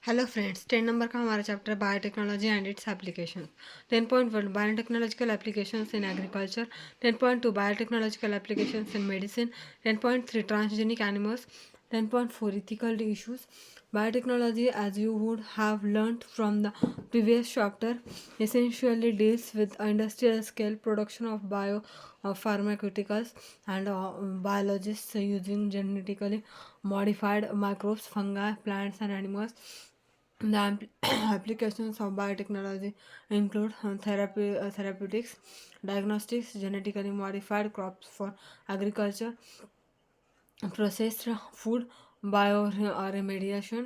Hello friends, 10 number का हमारा chapter biotechnology and its application. 10.1 biotechnological applications in agriculture. 10.2 biotechnological applications in medicine. 10.3 transgenic animals. 10.4 ethical issues. Biotechnology, as you would have learnt from the previous chapter, essentially deals with industrial scale production of pharmaceuticals and biologists using genetically modified microbes, fungi, plants, and animals. The applications of biotechnology include therapeutics, diagnostics, genetically modified crops for agriculture, processed food, bioremediation,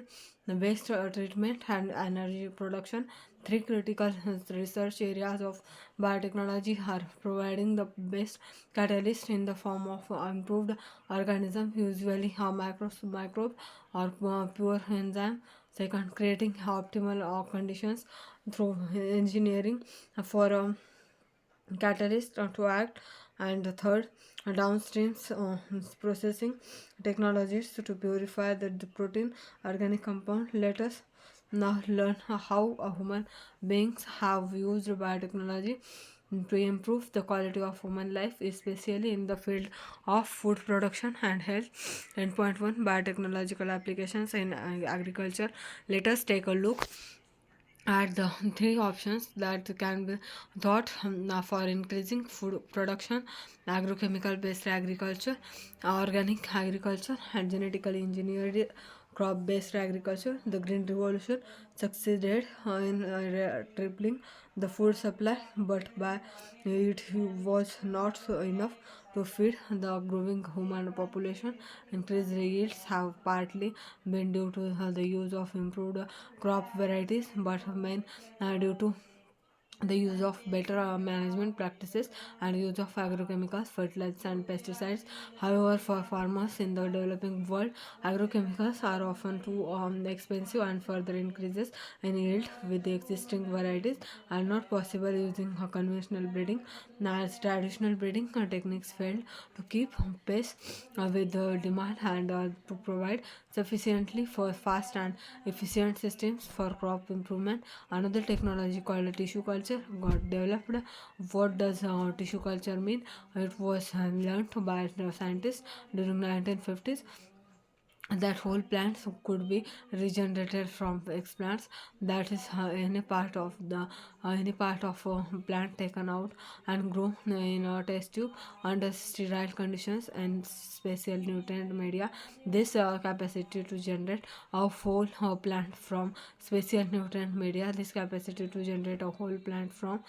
waste treatment, and energy production. Three critical research areas of biotechnology are providing the best catalyst in the form of improved organisms, usually microbes or pure enzyme. Second, creating optimal conditions through engineering for catalyst to act. And the third, downstream processing technologies to purify the protein organic compound. Let us now learn how human beings have used biotechnology to improve the quality of human life, especially in the field of food production and health. 10.1 biotechnological applications in agriculture. Let us take a look at the three options that can be thought for increasing food production: agrochemical based agriculture, organic agriculture, and genetically engineered crop based agriculture. The green revolution succeeded in tripling the food supply, but by it was not enough to feed the growing human population. Increased yields have partly been due to the use of improved crop varieties, but main due to the use of better management practices and use of agrochemicals, fertilizers, and pesticides. However, for farmers in the developing world, agrochemicals are often too expensive, and further increases in yield with the existing varieties are not possible using conventional breeding, as traditional breeding techniques failed to keep pace with the demand and to provide sufficiently for fast and efficient systems for crop improvement. Another technology called tissue culture got developed. What does tissue culture mean? It was learned by scientists during 1950s that whole plants could be regenerated from explants. That is any part of a plant taken out and grown in a test tube under sterile conditions and special nutrient media. This capacity to generate a whole plant from special nutrient media, this capacity to generate a whole plant from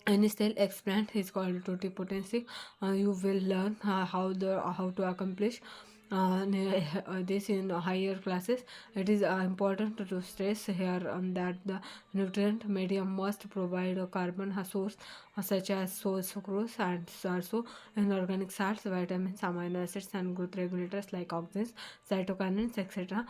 any cell explant is called totipotency. You will learn how to accomplish this in higher classes. It is important to stress here that the nutrient medium must provide a carbon source such as sucrose and also inorganic salts, vitamins, amino acids, and growth regulators like oxygens, cytokinins, etc.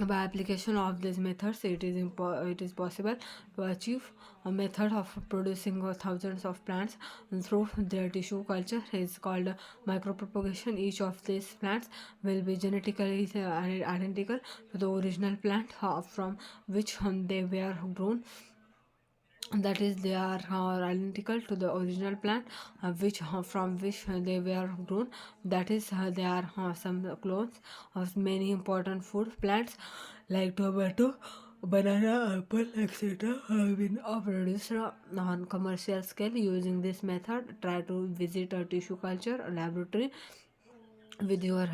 By application of these methods, it is possible to achieve a method of producing thousands of plants through their tissue culture is called micropropagation. Each of these plants will be genetically identical to the original plant from which they were grown. That is, they are identical to the original plant which from which they were grown. That is, they are some clones of many important food plants like tomato, banana, apple, etc. have been produced on commercial scale. Using this method, try to visit a tissue culture laboratory with your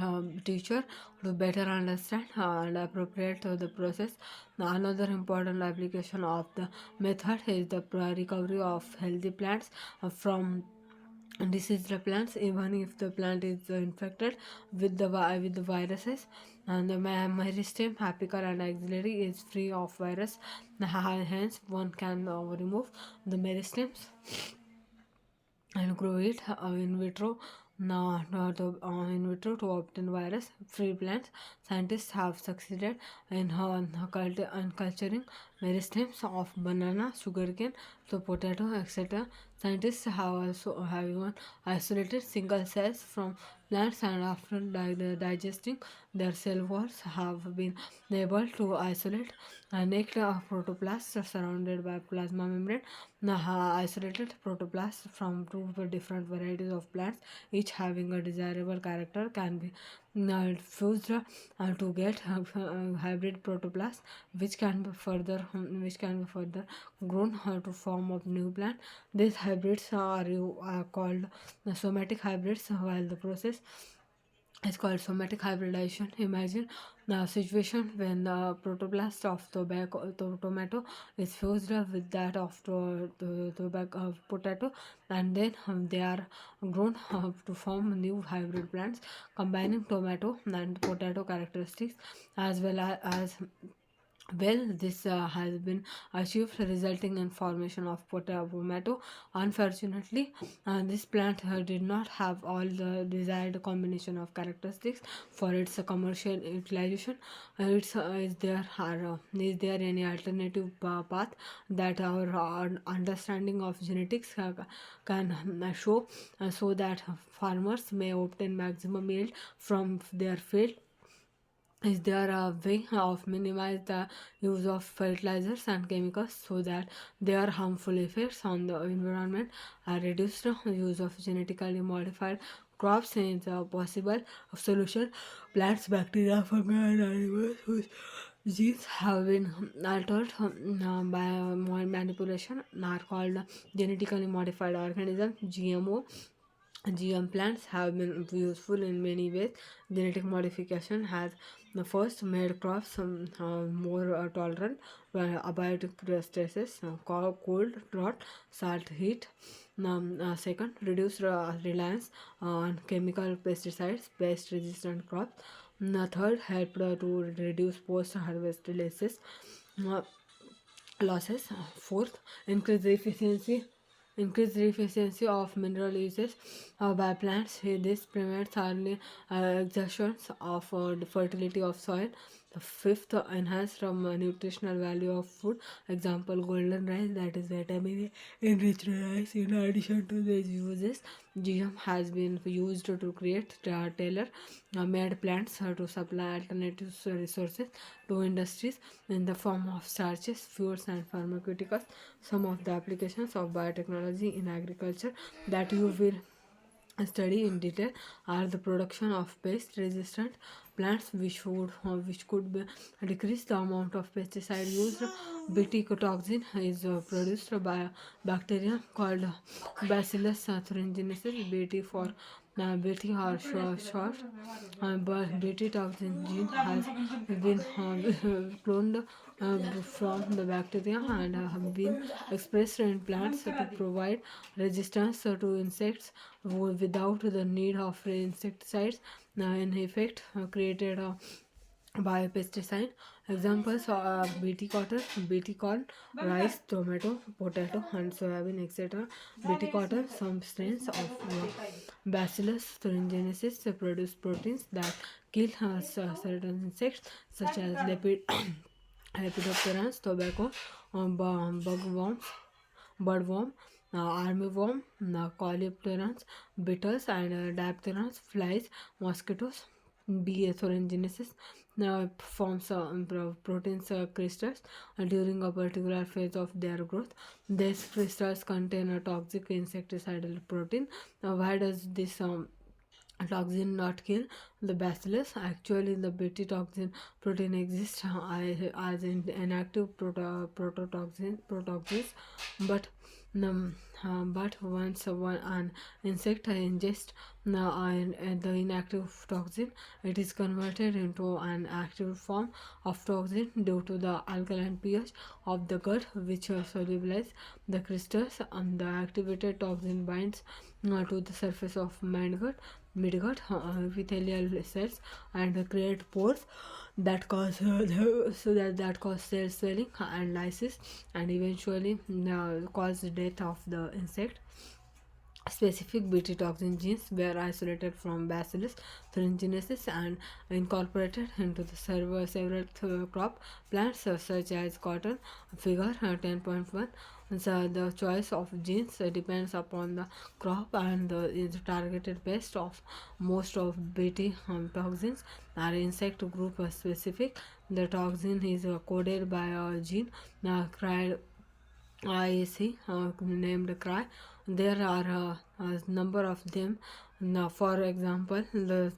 teacher to better understand and appropriate the process. Now, another important application of the method is the recovery of healthy plants from diseased plants. Even if the plant is infected with the viruses, and the meristem, apical, and axillary is free of virus, hence one can remove the meristems and grow it in vitro. Now, in vitro to obtain virus free plants. Scientists have succeeded in culturing meristems of banana, sugarcane, so potato, etc. Scientists have also have even isolated single cells from plants, and after digesting, their cell walls have been able to isolate a naked protoplast surrounded by plasma membrane. Isolated protoplasts from two different varieties of plants, each having a desirable character, can be fused to get hybrid protoplasts, which can be further grown to form of new plant. These hybrids are called somatic hybrids, while the process it's called somatic hybridization. Imagine the situation when the protoplast of tomato is fused with that of tobacco potato, and then they are grown to form new hybrid plants, combining tomato and potato characteristics as as well. This has been achieved, resulting in formation of tomato. Unfortunately, this plant did not have all the desired combination of characteristics for its commercial utilization. Is there any alternative path that our understanding of genetics can show, so that farmers may obtain maximum yield from their field? Is there a way of minimize the use of fertilizers and chemicals so that their harmful effects on the environment are reduced? Use of genetically modified crops is a possible solution. Plants, bacteria, fungi, and animals whose genes have been altered by manipulation are called genetically modified organisms, GMO. GM plants have been useful in many ways. Genetic modification has first made crops more tolerant to abiotic stresses, cold, drought, salt, heat. Second, reduced reliance on chemical pesticides, pest resistant crops. Third, helped to reduce post harvest uh, losses. Fourth, increase the efficiency increase the efficiency of mineral uses by plants. This prevents early exhaustions of the fertility of soil. The fifth, enhanced nutritional value of food. Example, golden rice, that is vitamin A enriched rice. In addition to these uses, GM has been used to create tailor made plants to supply alternative resources to industries in the form of starches, fuels, and pharmaceuticals. Some of the applications of biotechnology in agriculture that you will study in detail are the production of pest resistant plants, which could decrease the amount of pesticide used. Bt toxin is produced by a bacteria called Bacillus thuringiensis. Bt for Bt or short, but Bt toxin gene has been cloned from the bacteria and have been expressed in plants to provide resistance to insects without the need of insecticides. In effect, created biopesticide. Examples are bt corn, rice, tomato, potato, and soybean, etc. Bt cotton, some strains of Bacillus thuringiensis produce proteins that kill certain insects such as Lepidopterans, tobacco, bugworms, birdworm, armyworm, coleopterans, beetles, and dipterans, flies, mosquitoes. B. Thuringiensis forms proteins crystals during a particular phase of their growth. These crystals contain a toxic insecticidal protein. Why does this toxin not kill the bacillus? Actually, the beta toxin protein exists as inactive protoxins, but once an insect ingests the inactive toxin, it is converted into an active form of toxin due to the alkaline pH of the gut, which solubilize the crystals, and the activated toxin binds to the surface of midgut epithelial cells and create pores that cause that cause cell swelling and lysis, and eventually cause death of the insect. Specific Bt toxin genes were isolated from Bacillus thuringiensis and incorporated into the several crop plants such as cotton. Figure 10.1. So the choice of genes depends upon the crop and is targeted best of most of Bt toxins are insect group specific. The toxin is coded by a gene cried IAC named CRY. There are a number of them. Now, for example, the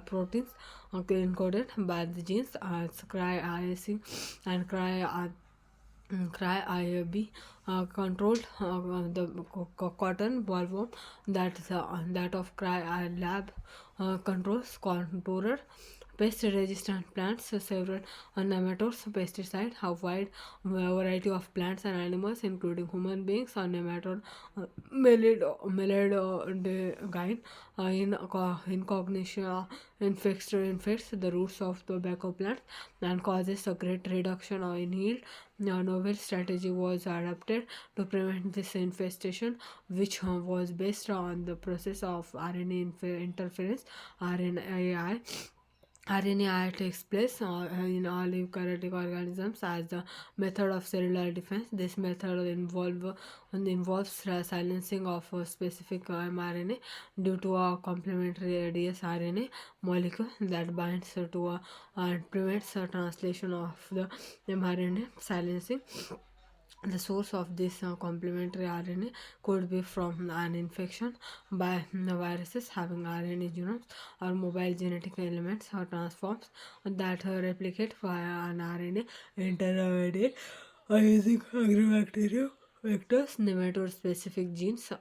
proteins encoded by the genes as CRY IAC and CRY-IAB controlled the cotton bollworm that of CRY-lab controls contourer pest-resistant plants. Several nematodes pesticides have wide variety of plants and animals, including human beings. Nematode Meledogine in cognition infects the roots of tobacco plants and causes a great reduction in yield. A novel strategy was adopted to prevent this infestation, which was based on the process of RNA interference (RNAi). RNAi takes place in all eukaryotic organisms as the method of cellular defense. This method involves silencing of a specific mRNA due to a complementary dsRNA molecule that binds to and prevents translation of the mRNA. Silencing the source of this complementary RNA could be from an infection by viruses having RNA genomes or mobile genetic elements or transforms that replicate via an RNA intermediate or using agrobacterium vectors. Nematode specific genes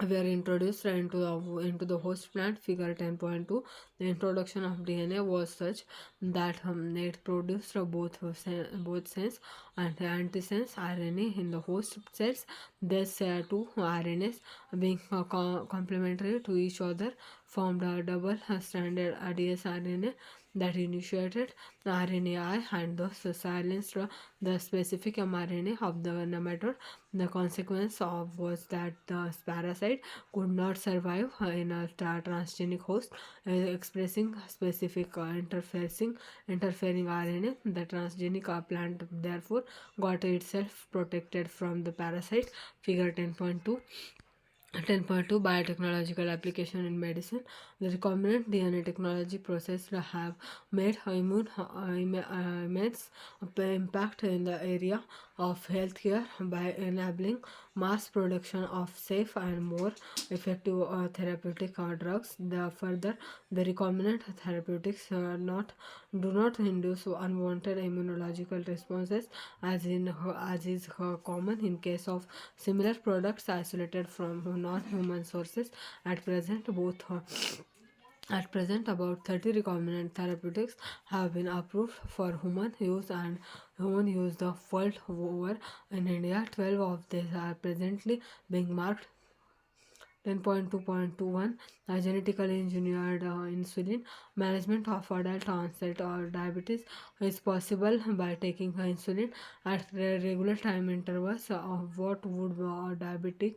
were introduced into the host plant. Figure 10.2. The introduction of DNA was such that it produced both sense and antisense RNA in the host cells. These two RNAs, being complementary to each other, formed a double stranded dsRNA that initiated RNAi and thus silenced the specific mRNA of the nematode. The consequence of was that the parasite could not survive in a transgenic host expressing specific interfering RNA. The transgenic plant therefore got itself protected from the parasite. Figure 10.2 Biotechnological application in medicine. The recombinant DNA technology process have made immense impact in the area of healthcare by enabling mass production of safe and more effective therapeutic drugs. The recombinant therapeutics do not induce unwanted immunological responses as is common in case of similar products isolated from non-human sources. At present, about 30 recombinant therapeutics have been approved for human use and human use the world over. In India, 12 of these are presently being marked. 10.2.21 Genetically engineered insulin. Management of adult onset or diabetes is possible by taking insulin at regular time intervals. What would a diabetic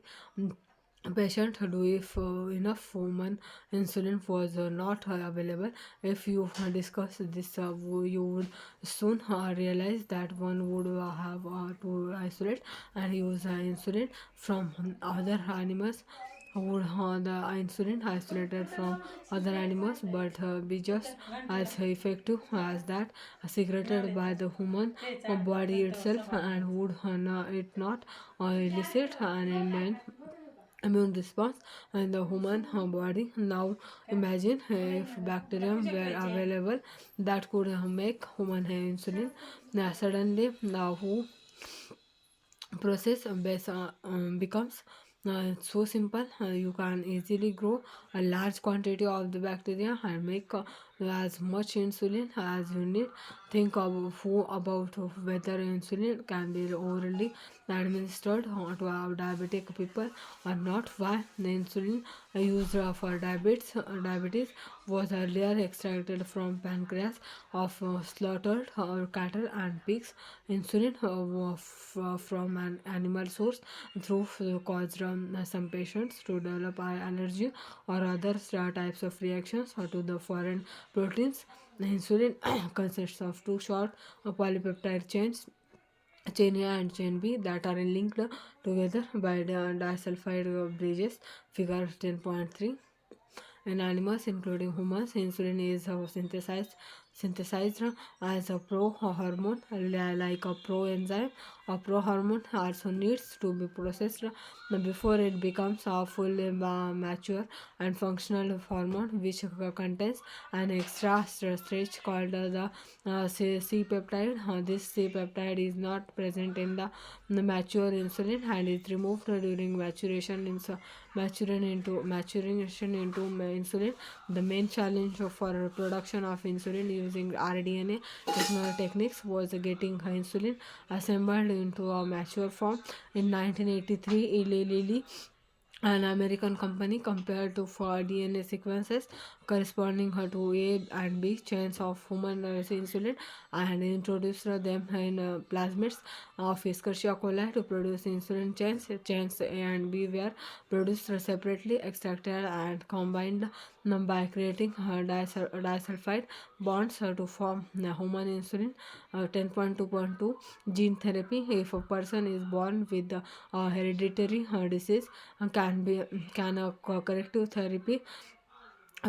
patient do if enough human insulin was not available? If you discuss this, you would soon realize that one would have to isolate and use insulin from other animals. Would the insulin isolated from other animals but be just as effective as that secreted by the human body itself, and would it not elicit an immune response in the human body? Now imagine if bacterium were available that could make human insulin. Suddenly now who process becomes so simple. You can easily grow a large quantity of the bacteria and make as much insulin as you need. Think about whether insulin can be orally administered to our diabetic people or not. Why the insulin used for diabetes was earlier extracted from pancreas of slaughtered cattle and pigs. Insulin from an animal source through caused some patients to develop eye allergy or other types of reactions to the foreign proteins. Insulin consists of two short polypeptide chain A and chain B that are linked together by the disulfide bridges, figure 10.3. In animals, including humans, insulin is synthesized as a pro-hormone, like a proenzyme. A pro-hormone also needs to be processed before it becomes a fully mature and functional hormone, which contains an extra stretch called the C-peptide. This C-peptide is not present in the mature insulin and is removed during maturation into insulin. The main challenge for production of insulin using rDNA techniques was getting insulin assembled into a mature form. In 1983, Eli Lilly, an American company, compared to four DNA sequences corresponding to A and B chains of human insulin and introduced them in plasmids of Escherichia coli to produce insulin chains. Chains A and B were produced separately, extracted and combined by creating disulfide bonds to form human insulin. 10.2.2 Gene therapy. If a person is born with hereditary disease, can a corrective therapy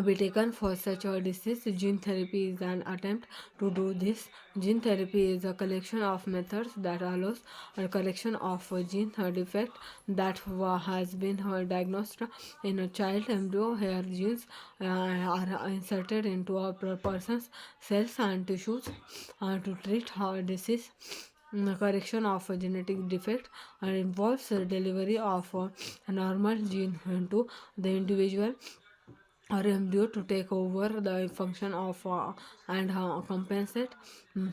be taken for such a disease? Gene therapy is an attempt to do this. Gene therapy is a collection of methods that allows a collection of a gene defect that has been diagnosed in a child embryo. Here, genes are inserted into a person's cells and tissues to treat disease. Correction of a genetic defect involves the delivery of a normal gene into the individual or embryo to take over the function of and compensate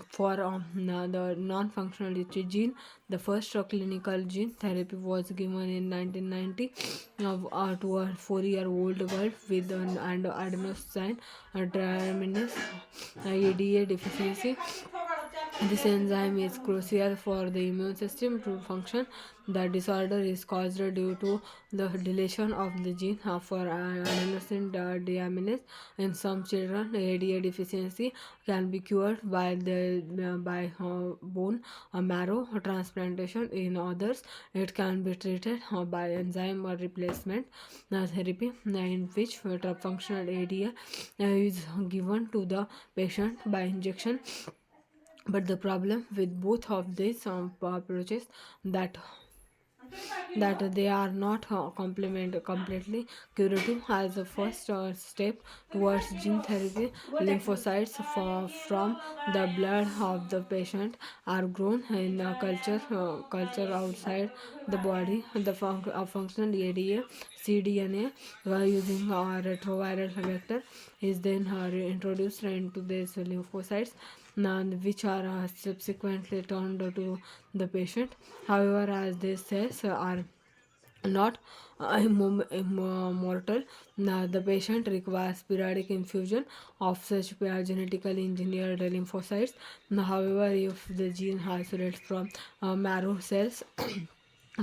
for the non-functional gene. The first clinical gene therapy was given in 1990 to a 4-year-old girl with an adenosine triaminase ADA deficiency. This enzyme is crucial for the immune system to function. The disorder is caused due to the deletion of the gene for adenosine deaminase. In some children, ADA deficiency can be cured by bone marrow transplantation. In others, it can be treated by enzyme replacement therapy, in which functional ADA is given to the patient by injection. But the problem with both of these approaches that they are not completely curative. As a first step towards gene therapy, lymphocytes from the blood of the patient are grown in a culture outside the body. The functional ADA cDNA using a retroviral vector is then introduced into these lymphocytes, which are subsequently turned to the patient. However, as these cells are not immortal, the patient requires periodic infusion of such genetically engineered lymphocytes. However, if the gene isolates from marrow cells,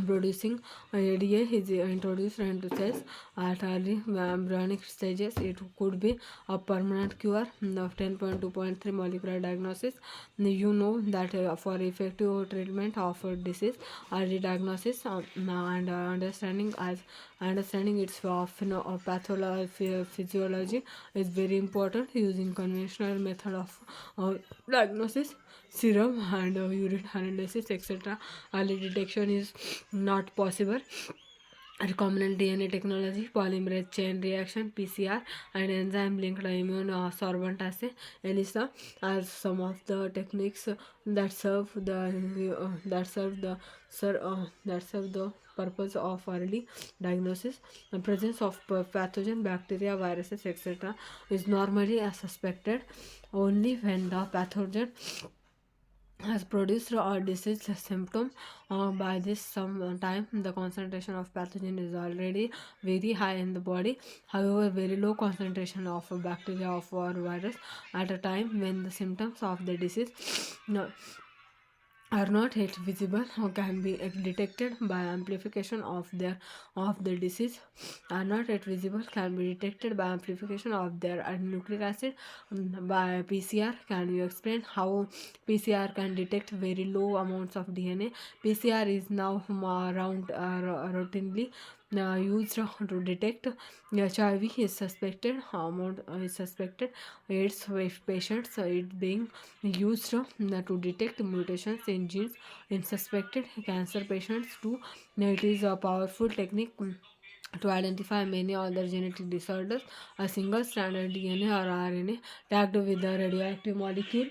producing ADA is introduced into cells at early embryonic stages, it could be a permanent cure. The 10.2.3 molecular diagnosis. You know that for effective treatment of a disease, early diagnosis and understanding its pathology physiology is very important. Using conventional method of diagnosis, serum and urine analysis, etc., early detection is not possible. Recombinant DNA technology, polymerase chain reaction (PCR), and enzyme-linked immune sorbent assay (ELISA) are some of the techniques that serve the purpose of early diagnosis. The presence of pathogen, bacteria, viruses, etc., is normally suspected only when the pathogen has produced or disease symptom. By this some time the concentration of pathogen is already very high in the body. However, very low concentration of a bacteria of or virus at a time when the symptoms of the disease no, are not yet visible or can be detected by amplification of the disease are not yet visible can be detected by amplification of their nucleic acid by PCR. Can you explain how PCR can detect very low amounts of DNA? PCR is now around routinely used to detect HIV is suspected amount is suspected AIDS if patients it being used to detect mutations in genes in suspected cancer patients too. It is a powerful technique to identify many other genetic disorders. A single stranded DNA or RNA tagged with a radioactive molecule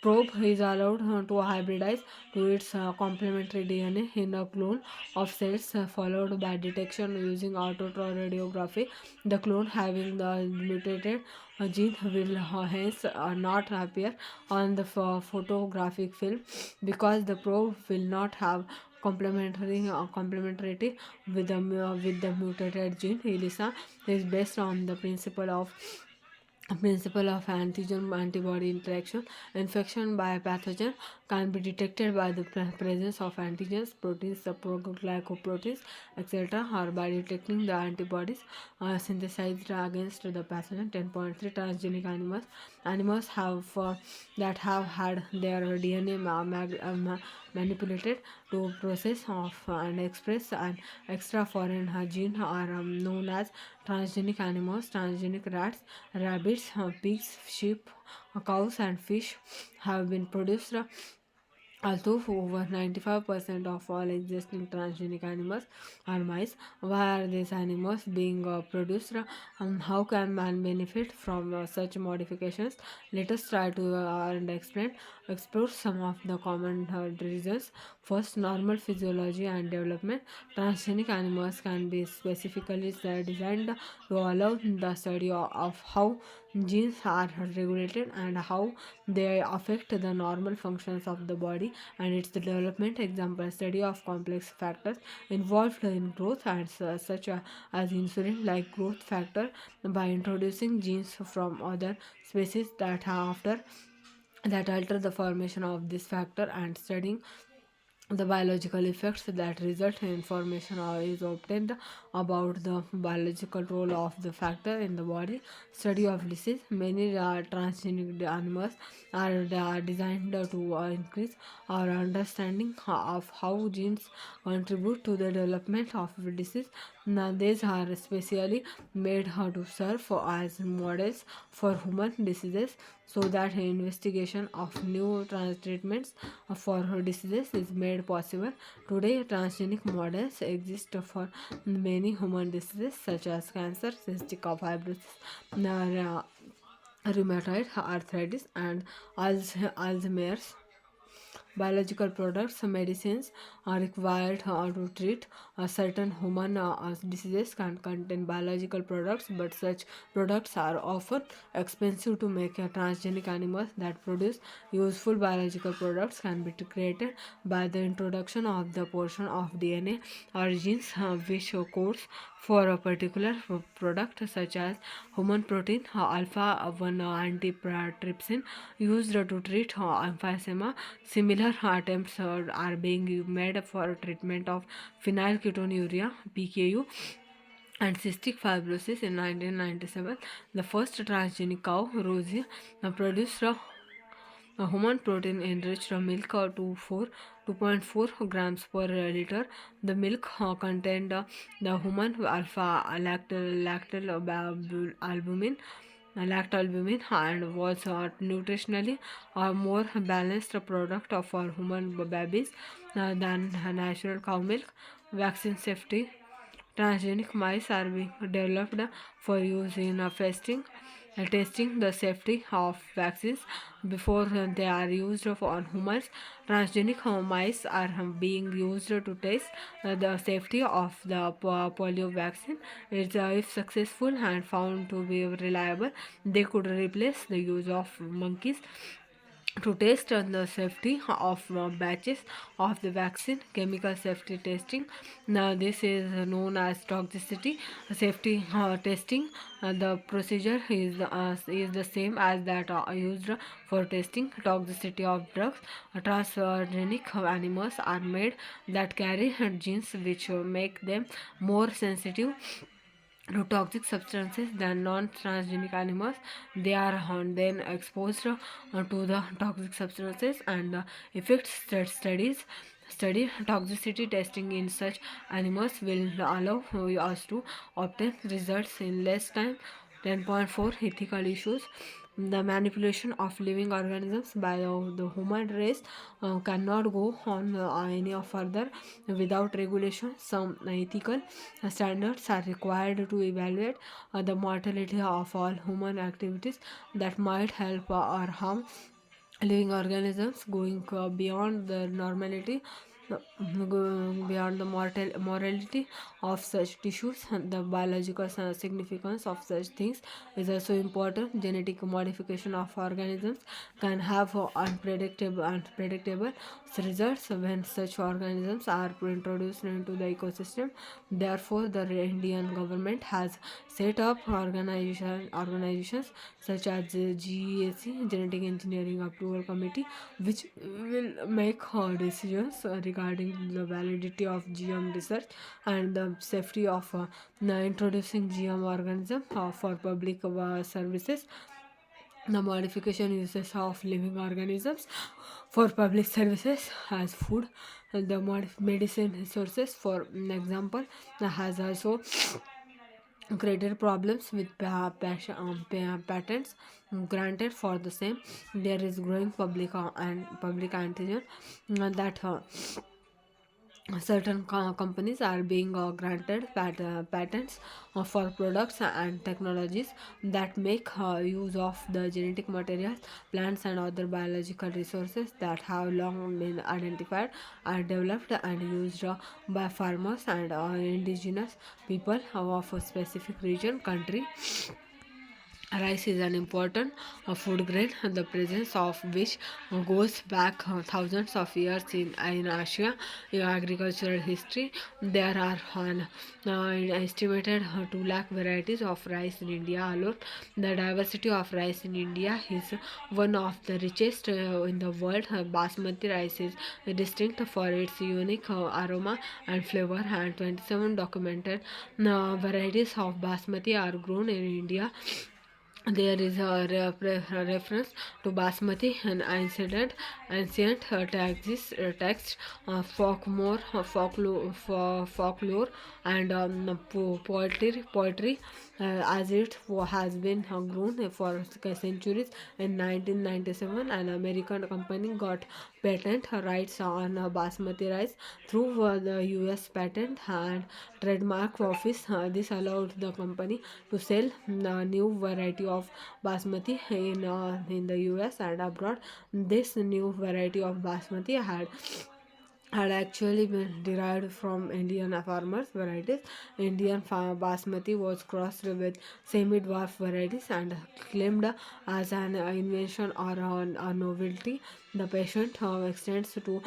probe is allowed to hybridize to its complementary DNA in a clone of cells, followed by detection using autoradiography. The clone having the mutated gene will hence not appear on the photographic film because the probe will not have complementarity with the mutated gene. ELISA is based on the principle of antigen antibody interaction. Infection by a pathogen can be detected by the presence of antigens, proteins, the glycoproteins, etc., or by detecting the antibodies synthesized against the pathogen. 10.3 transgenic animals have that have had their DNA manipulated to process of and express an extra foreign gene are known as transgenic animals. Transgenic rats, rabbits, pigs, sheep, cows, and fish have been produced. Although over 95% of all existing transgenic animals are mice, why are these animals being produced? How can man benefit from such modifications? Let us try to and explore some of the common reasons. First, normal physiology and development. Transgenic animals can be specifically designed to allow the study of how genes are regulated and how they affect the normal functions of the body and its development. Example, study of complex factors involved in growth and such as insulin like growth factor by introducing genes from other species that after that alter the formation of this factor and studying the biological effects that result in information is obtained about the biological role of the factor in the body. Study of disease. Many transgenic animals are designed to increase our understanding of how genes contribute to the development of disease. Now, these are especially made to serve as models for human diseases so that investigation of new treatments for diseases is made possible. Today, transgenic models exist for many human diseases such as cancer, cystic fibrosis, rheumatoid arthritis, and Alzheimer's. Biological products, medicines are required to treat certain human diseases can contain biological products, but such products are often expensive to make. Transgenic animals that produce useful biological products can be created by the introduction of the portion of DNA or genes which codes for a particular product, such as human protein alpha 1 antitrypsin used to treat emphysema. Similar attempts are being made for treatment of phenylketonuria (PKU) and cystic fibrosis. In 1997, the first transgenic cow, Rosie, produced a human protein enriched milk to 2.4 grams per liter. The milk contained the human alpha lactalbumin lactalbumin and was nutritionally a more balanced product for human babies than natural cow milk. Vaccine safety. Transgenic mice are being developed for use in testing the safety of vaccines before they are used on humans. Transgenic mice are being used to test the safety of the polio vaccine. If successful and found to be reliable, they could replace the use of monkeys to test on the safety of batches of the vaccine, chemical safety testing. Now this is known as toxicity safety testing. The procedure is the same as that used for testing toxicity of drugs. Transgenic animals are made that carry genes which make them more sensitive to toxic substances than non-transgenic animals. They are then exposed to the toxic substances and the effects study toxicity testing in such animals will allow us to obtain results in less time. 10.4 Ethical issues. The manipulation of living organisms by the human race cannot go on any further without regulation. Some ethical standards are required to evaluate the mortality of all human activities that might help or harm living organisms, going beyond the normality, going beyond the morality of such tissues. The biological significance of such things is also important. Genetic modification of organisms can have unpredictable results when such organisms are introduced into the ecosystem. Therefore, the Indian government has set up organizations such as the GEAC, Genetic Engineering Approval Committee, which will make decisions regarding the validity of GM research and the safety of introducing GM organism for public services. The modification uses of living organisms for public services as food. The medicine resources, for example, has also created problems with patents granted for the same. There is growing public antigen that certain companies are being granted patents for products and technologies that make use of the genetic materials, plants, and other biological resources that have long been identified, are developed and used by farmers and indigenous people of a specific region, country. Rice is an important food grain, the presence of which goes back thousands of years in Asia. In agricultural history, there are an estimated 2 lakh varieties of rice in India alone. The diversity of rice in India is one of the richest in the world. Basmati rice is distinct for its unique aroma and flavor, and 27 documented varieties of basmati are grown in India. There is a reference to Basmati and ancient text, folklore, and poetry as it has been grown for centuries. In 1997, an American company got patent rights on basmati rice through the US Patent and Trademark Office. This allowed the company to sell a new variety of basmati in the US and abroad. This new variety of basmati had actually been derived from Indian farmers' varieties. Indian basmati was crossed with semi-dwarf varieties and claimed as an invention or a novelty. The patent extends to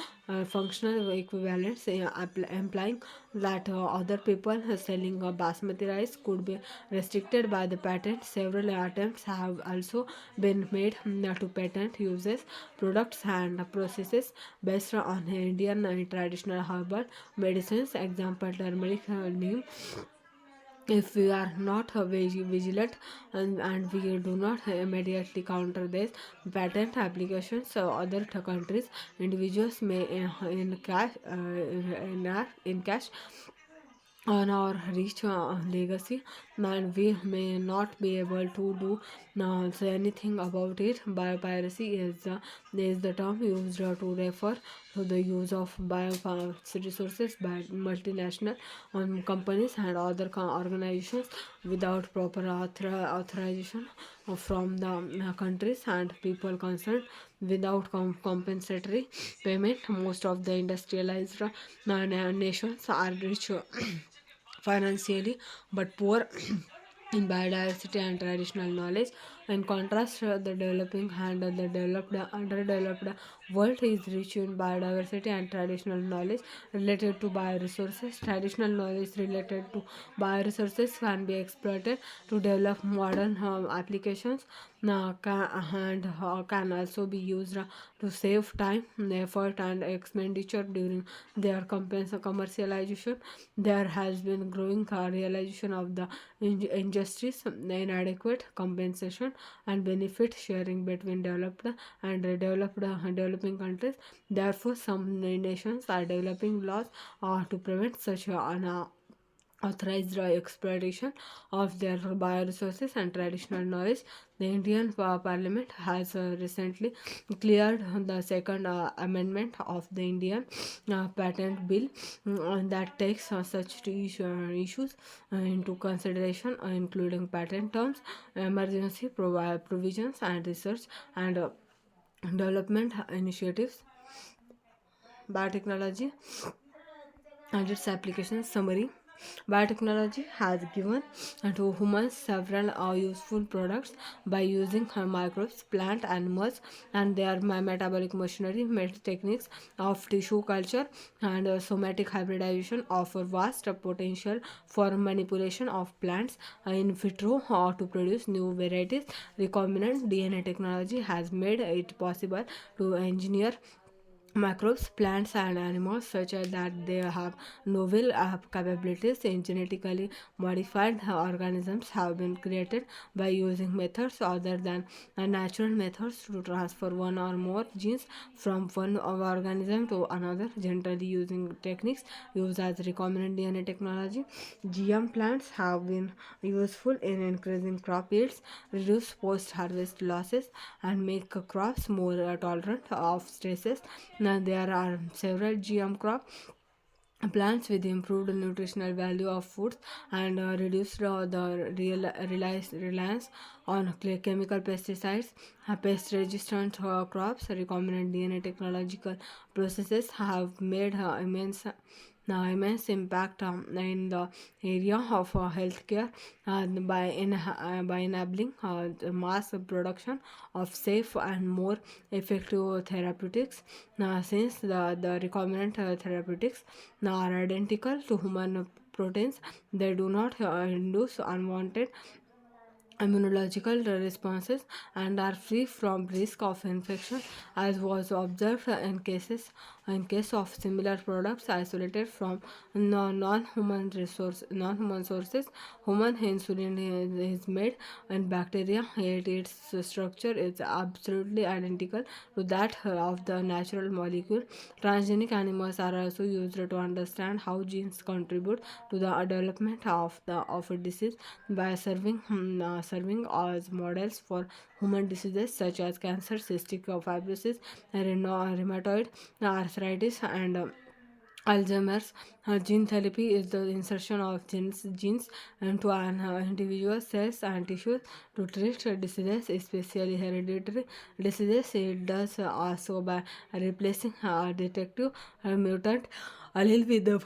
functional equivalence, implying that other people selling basmati rice could be restricted by the patent. Several attempts have also been made to patent uses, products, and processes based on Indian traditional herbal medicines. Example: turmeric, neem. If we are not vigilant and we do not immediately counter these patent applications, other countries, individuals may in cash on our rich legacy, and we may not be able to do say anything about it. Biopiracy is the term used to refer to the use of bio resources by multinational companies and other organizations without proper authorization from the countries and people concerned. Without compensatory payment, most of the industrialized nations are rich financially but poor in biodiversity and traditional knowledge. In contrast, the developing and the developed underdeveloped world is rich in biodiversity and traditional knowledge related to bioresources. Traditional knowledge related to bioresources can be exploited to develop modern applications and can also be used to save time, effort, and expenditure during their commercialization. There has been growing realization of the injustice, inadequate compensation, and benefit sharing between developed and developing countries. Therefore, some nations are developing laws to prevent such authorized exploitation of their bioresources and traditional knowledge. The Indian Parliament has recently cleared the second amendment of the Indian Patent Bill that takes such issues into consideration, including patent terms, emergency provisions, and research and development initiatives. Biotechnology and its applications summary. Biotechnology has given to humans several useful products by using microbes, plant, animals, and their metabolic machinery. Techniques of tissue culture and somatic hybridization offer vast potential for manipulation of plants in vitro to produce new varieties. Recombinant DNA technology has made it possible to engineer microbes, plants, and animals such as that they have novel capabilities in genetically modified organisms have been created by using methods other than natural methods to transfer one or more genes from one organism to another, generally using techniques used as recombinant DNA technology. GM plants have been useful in increasing crop yields, reduce post-harvest losses, and make crops more tolerant of stresses. Now, there are several GM crop plants with improved nutritional value of foods and reduced the reliance on chemical pesticides. Pest resistant crops, recombinant DNA technological processes have made immense impact in the area of healthcare by enabling the mass production of safe and more effective therapeutics. Since the recombinant therapeutics are identical to human proteins, they do not induce unwanted immunological responses and are free from risk of infection, as was observed in case of similar products isolated from non-human sources. Human insulin is made in bacteria, yet its structure is absolutely identical to that of the natural molecule. Transgenic animals are also used to understand how genes contribute to the development of a disease by serving as models for human diseases such as cancer, cystic fibrosis, rheumatoid arthritis, and Alzheimer's. Gene therapy is the insertion of genes into an individual cells and tissues to treat diseases, especially hereditary diseases. It does also by replacing a defective mutant allele with the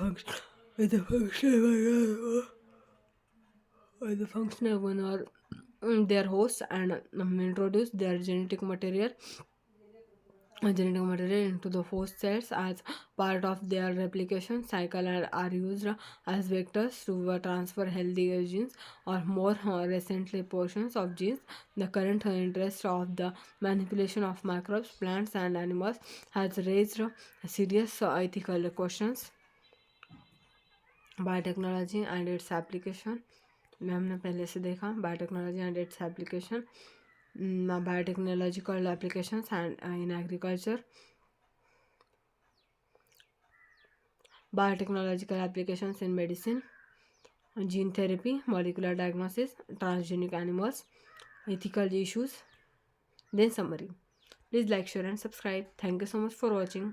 functional one or their host and introduce their genetic material into the host cells as part of their replication cycle and are used as vectors to transfer healthy genes or more recently portions of genes. The current interest of the manipulation of microbes, plants, and animals has raised serious ethical questions. Biotechnology and its application में हमने पहले से देखा biotechnology and its application biotechnological applications and in agriculture biotechnological applications in medicine, gene therapy, molecular diagnosis, transgenic animals, ethical issues. Then summary. Please like, share and subscribe. Thank you so much for watching.